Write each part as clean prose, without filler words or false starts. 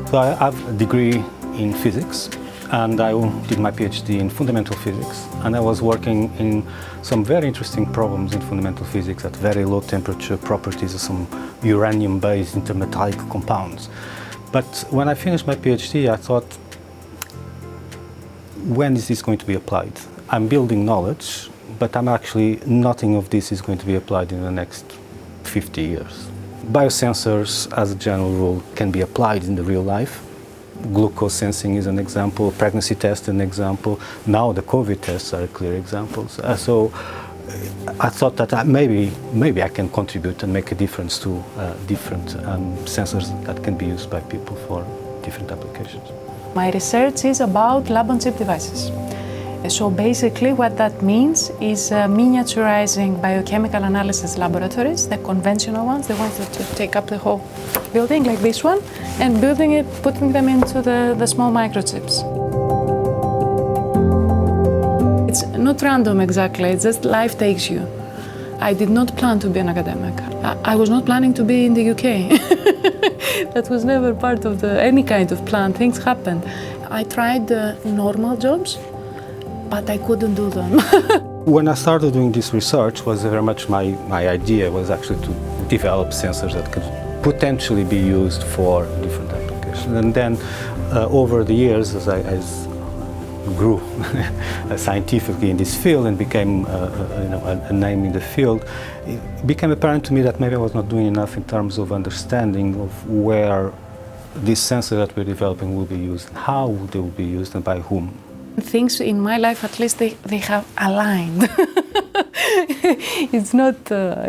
So I have a degree in physics, and I did my PhD in fundamental physics, and I was working in some very interesting problems in fundamental physics at very low temperature properties of some uranium-based intermetallic compounds. But when I finished my PhD, I thought, when is this going to be applied? I'm building knowledge, but nothing of this is going to be applied in the next 50 years. Biosensors, as a general rule, can be applied in the real life. Glucose sensing is an example, pregnancy test an example. Now the COVID tests are clear examples. So I thought that maybe I can contribute and make a difference to different sensors that can be used by people for different applications. My research is about lab-on-chip devices. So basically what that means is miniaturizing biochemical analysis laboratories, the conventional ones, the ones that just take up the whole building, like this one, and putting them into the small microchips. It's not random exactly, it's just life takes you. I did not plan to be an academic. I was not planning to be in the UK. That was never part of any kind of plan. Things happened. I tried normal jobs, but I couldn't do them. When I started doing this research, was very much my idea was actually to develop sensors that could potentially be used for different applications. And then over the years, as I grew scientifically in this field and became a name in the field, it became apparent to me that maybe I was not doing enough in terms of understanding of where these sensors that we're developing will be used, how they will be used, and by whom. Things in my life, at least, they have aligned. It's not,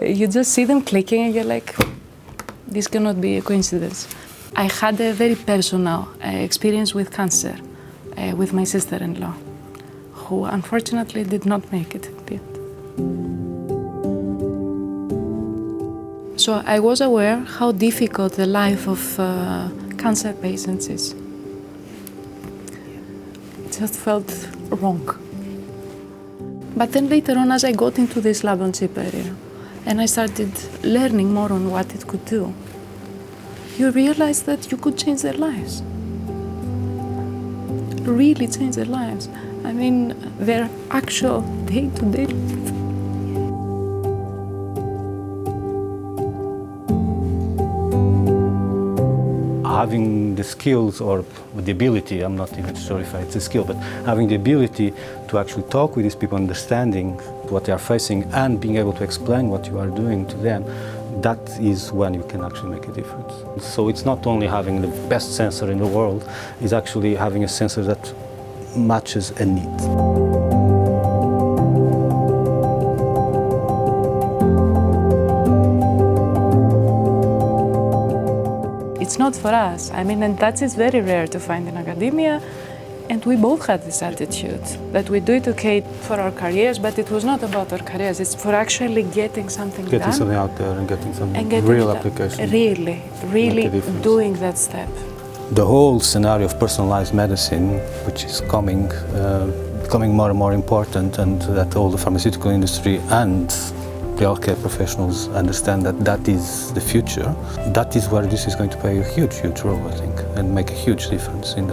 you just see them clicking and you're like, this cannot be a coincidence. I had a very personal experience with cancer with my sister-in-law, who unfortunately did not make it at the end. So I was aware how difficult the life of cancer patients is. Just felt wrong. But then later on, as I got into this lab-on-chip area and I started learning more on what it could do, you realize that you could change their lives. Really change their lives. I mean, their actual day-to-day life. Having the skills or the ability, I'm not even sure if it's a skill, but having the ability to actually talk with these people, understanding what they are facing and being able to explain what you are doing to them, that is when you can actually make a difference. So it's not only having the best sensor in the world, it's actually having a sensor that matches a need. It's not for us. I mean, and that is very rare to find in academia. And we both had this attitude that we do it okay for our careers, but it was not about our careers. It's for actually getting something done. Getting something out there and getting some real application. Really doing that step. The whole scenario of personalized medicine, which is becoming more and more important, and that all the pharmaceutical industry and the healthcare professionals understand that that is the future. That is where this is going to play a huge, huge role, I think, and make a huge difference in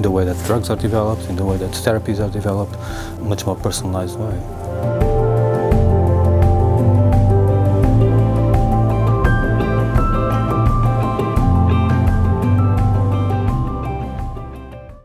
the way that drugs are developed, in the way that therapies are developed, a much more personalized way.